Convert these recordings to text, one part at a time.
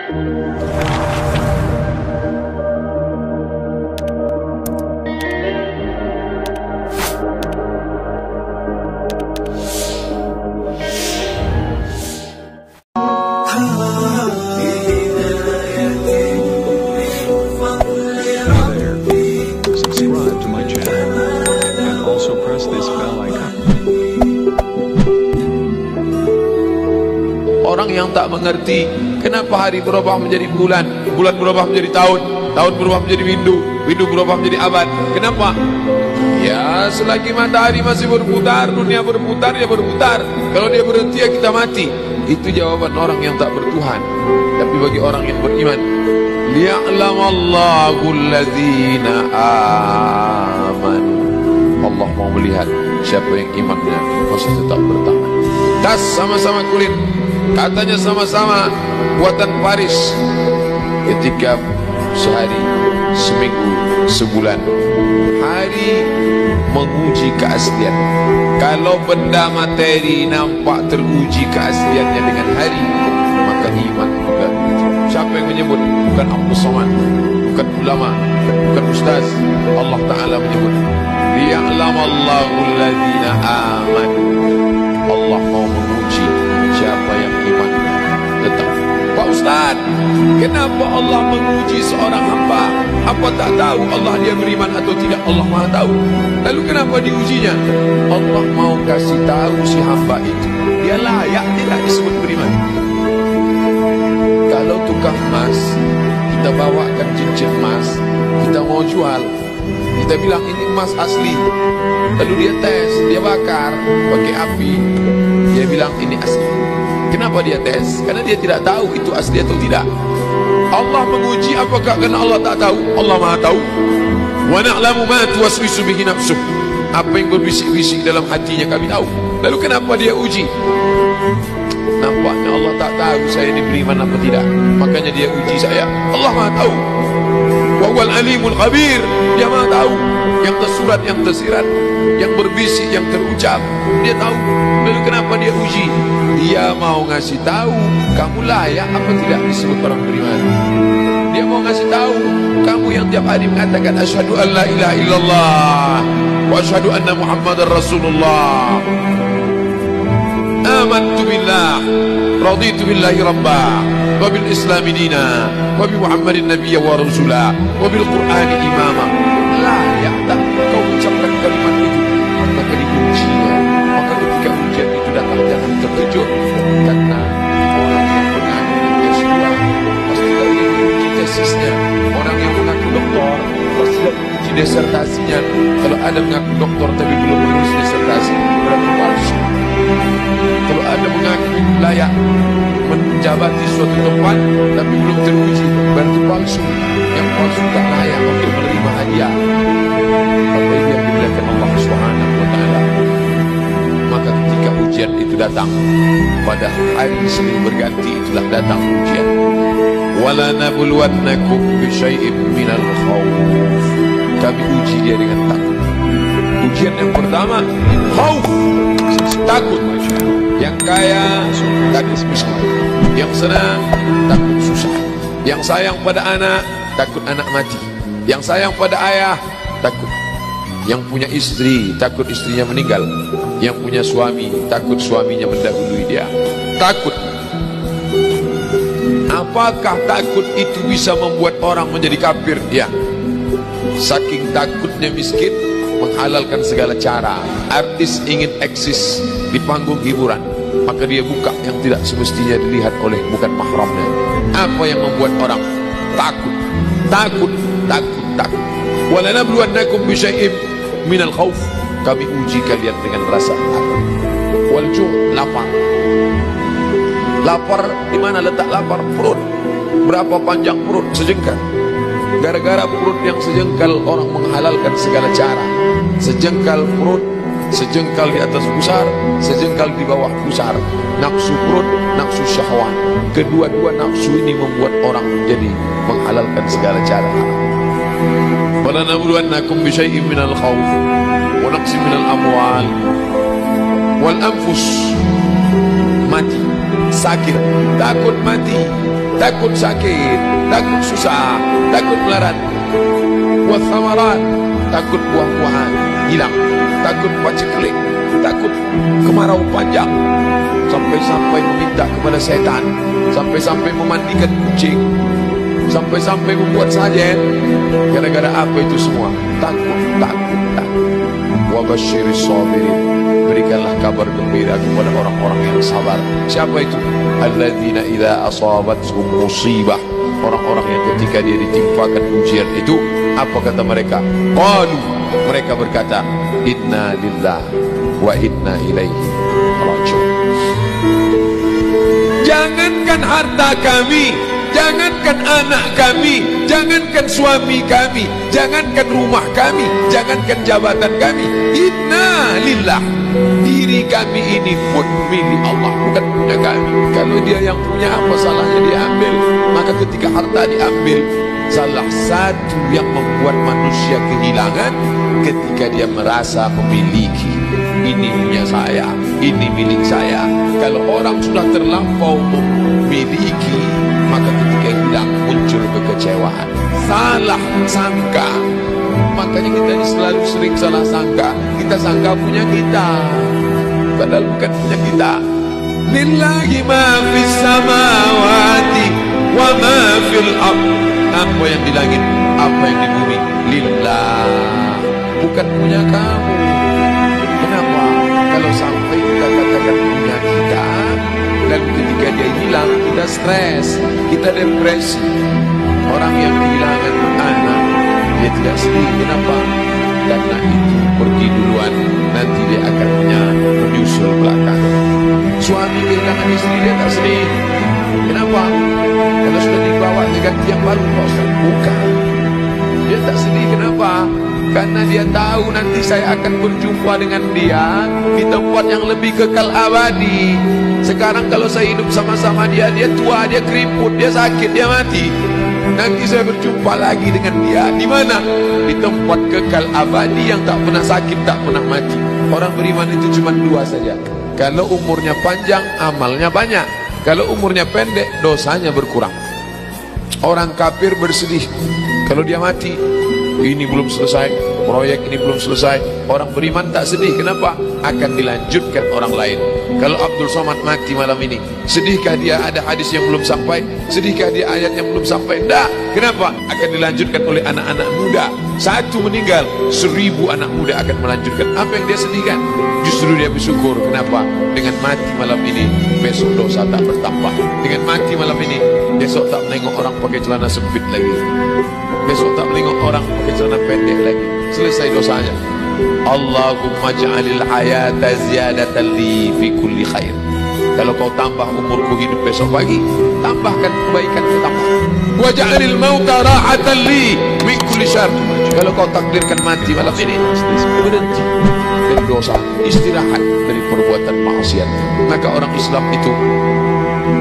Subscribe to my channel and also press this bell icon. Orang yang tak mengerti kenapa hari berubah menjadi bulan, bulan berubah menjadi tahun, tahun berubah menjadi windu, windu berubah menjadi abad. Kenapa? Ya, selagi matahari masih berputar, dunia berputar, ya berputar. Kalau dia berhenti, ya kita mati. Itu jawaban orang yang tak bertuhan. Tapi bagi orang yang beriman, liya'lamallahu alladzina amanu. Allah mau melihat siapa yang imannya masih tetap bertahan. Tas sama-sama kulit, katanya sama-sama buatan Paris. Ketika sehari, seminggu, sebulan, hari menguji keaslian. Kalau benda materi nampak teruji keasliannya dengan hari, maka iman juga. Siapa yang menyebut? Bukan Abdul Somad, bukan ulama, bukan ustaz. Allah Ta'ala menyebut, liya'lamallahu alladzina amanu. Allah mau menguji siapa yang iman tetap. Pak Ustaz, kenapa Allah menguji seorang hamba? Apa tak tahu Allah dia beriman atau tidak? Allah Maha tahu. Lalu kenapa diujinya? Allah mau kasih tahu si hamba itu dia layak tidak disebut beriman. Kalau tukang emas, kita bawakan cincin emas, kita mau jual, kita bilang ini emas asli. Lalu dia tes, dia bakar pakai api, dia bilang ini asli. Kenapa dia tes? Karena dia tidak tahu itu asli atau tidak. Allah menguji apakah karena Allah tak tahu? Allah Maha tahu. Wa na'lamu ma tuwaswisu bihi nafsuh. Apa yang berbisik-bisik dalam hatinya kami tahu. Lalu kenapa dia uji? Nampaknya Allah tak tahu saya ini beriman apa tidak, makanya dia uji saya. Allah Maha tahu. Wa huwal alimul khabir. Dia Maha tahu yang tersurat, yang tersirat, yang berbisik, yang terucap, dia tahu. Lalu kenapa dia uji? Dia mau ngasih tahu kamu layak apa tidak disebut orang beriman. Dia mau ngasih tahu kamu yang tiap hari mengatakan asyhadu an la ilaha illallah wa asyhadu anna muhammadar rasulullah, amantu billah, raditu billahi rabba, wa bil islami dina, wa bi muhammadin nabiyya wa rasula, wa bil qur'ani imama. Layak tak kau ucapkan kalimat itu? Maka diujinya. Maka ketika ujian itu datang, jangan terkejut, karena orang yang mengaku S2 pasti lagi uji tesisnya. Orang yang mengaku doktor pasti lagi uji disertasinya. Kalau ada mengaku doktor tapi belum lulus disertasi, berarti palsu. Kalau ada mengaku layak menjabati suatu tempat tapi belum teruji, berarti palsu. Yang palsu tak layak untuk menerima hadiah. Bapak Ibu yang dimuliakan Allah Subhanahu wa Ta'ala, maka ketika ujian itu datang, pada hari silih berganti itulah datang ujian. Wala nabluwannakum bisyai'in minal khawf. Kami uji dia dengan takut. Ujian yang pertama, khauf, takut. Yang kaya takut miskin, yang senang takut susah, yang sayang pada anak takut anak mati, yang sayang pada ayah takut, yang punya istri takut istrinya meninggal, yang punya suami takut suaminya mendahului dia. Takut. Apakah takut itu bisa membuat orang menjadi kafir? Ya. Saking takutnya miskin, menghalalkan segala cara. Artis ingin eksis di panggung hiburan, maka dia buka yang tidak semestinya dilihat oleh bukan mahramnya. Apa yang membuat orang takut? Takut, takut, takut. Wala nabluwannakum bisyai'in minal khauf. Kami uji kalian dengan rasa takut. Wal ju', lapar. Lapar, di mana letak lapar? Perut. Berapa panjang perut? Sejengkal. Gara-gara perut yang sejengkal, orang menghalalkan segala cara. Sejengkal perut, sejengkal di atas pusar, sejengkal di bawah pusar. Nafsu perut, nafsu syahwat. Kedua-dua nafsu ini membuat orang menjadi menghalalkan segala cara. Wala nabluwannakum bisyai'in minal khawf wa naqsin minal amwal wal anfus. Mati, sakit, takut mati. takut sakit, takut susah, takut melarat. Wathamarat, takut buah-buahan hilang, takut paceklik, takut kemarau panjang, sampai-sampai meminta kepada setan, sampai-sampai memandikan kucing, sampai-sampai membuat sajen. Gara-gara apa itu semua? Takut. Wa basyiris sabirin, berikanlah kabar gembira kepada orang-orang yang sabar. Siapa itu? Alladzina idza asabatuhum musibah, orang-orang yang ketika dia ditimpakan ujian itu, apa kata mereka? Qalu, mereka berkata, inna lillahi wa inna ilaihi raji'un. Jangankan harta kami, jangankan anak kami, jangankan suami kami, jangankan rumah kami, jangankan jabatan kami, inna lillah, diri kami ini pun milik Allah, bukan punya kami. Kalau dia yang punya, apa salahnya dia ambil? Maka ketika harta diambil, salah satu yang membuat manusia kehilangan ketika dia merasa memiliki. Ini punya saya, ini milik saya. Kalau orang sudah terlampau memiliki, maka ketika hilang muncul kekecewaan, salah sangka. Makanya kita ini selalu sering salah sangka. Kita sangka punya kita, padahal bukan punya kita. Lillahi ma fis samawati wa ma fil ardh. Apa yang di langit, apa yang di bumi, lillah, bukan punya kamu. Kenapa? Kalau sampai kita katakan punya kita, dan ketika dia hilang, kita stres, kita depresi. Orang yang kehilangan anak, dia tidak sedih. Kenapa? Karena itu pergi duluan, nanti dia akan menyusul belakang. Suami kehilangan istri, dia tak sedih. Kenapa? Kalau sudah dibawa ke ganti yang baru, bukan. Dia tak sedih. Kenapa? Karena dia tahu nanti saya akan berjumpa dengan dia di tempat yang lebih kekal abadi. Sekarang kalau saya hidup sama-sama dia, dia tua, dia keriput, dia sakit, dia mati. Nanti saya berjumpa lagi dengan dia. Di mana? Di tempat kekal abadi yang tak pernah sakit, tak pernah mati. Orang beriman itu cuma dua saja. Kalau umurnya panjang, amalnya banyak. Kalau umurnya pendek, dosanya berkurang. Orang kafir bersedih kalau dia mati, ini belum selesai, proyek ini belum selesai. Orang beriman tak sedih. Kenapa? Akan dilanjutkan orang lain. Kalau Abdul Somad mati malam ini, sedihkah dia ada hadis yang belum sampai? Sedihkah dia ayat yang belum sampai? Tidak. Kenapa? Akan dilanjutkan oleh anak-anak muda. Satu meninggal, 1000 anak muda akan melanjutkan. Apa yang dia sedihkan? Justru dia bersyukur. Kenapa? Dengan mati malam ini, besok dosa tak bertambah. Dengan mati malam ini, besok tak menengok orang pakai celana sempit lagi. Besok tak menengok orang pakai celana pendek lagi. Selesai dosanya. Allahumma ja'alil hayata ziyadatan li fi kulli khair. Kalau kau tambah umurku hidup besok pagi, tambahkan kebaikan tambah. Wa ja'alil mauta rahatan li min kulli syarr. Kalau kau takdirkan mati malam ini, berhenti dari dosa, istirahat dari perbuatan maksiat. Maka orang Islam itu,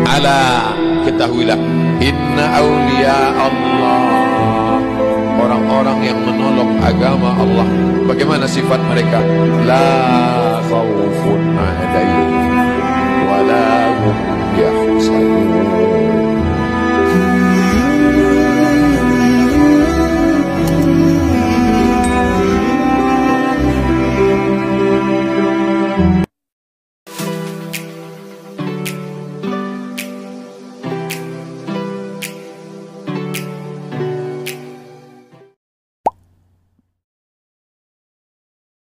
ala, ketahuilah, inna awliya Allah, orang-orang yang menolong agama Allah. Bagaimana sifat mereka? La khawfun alaihim wa la hum yahzanun.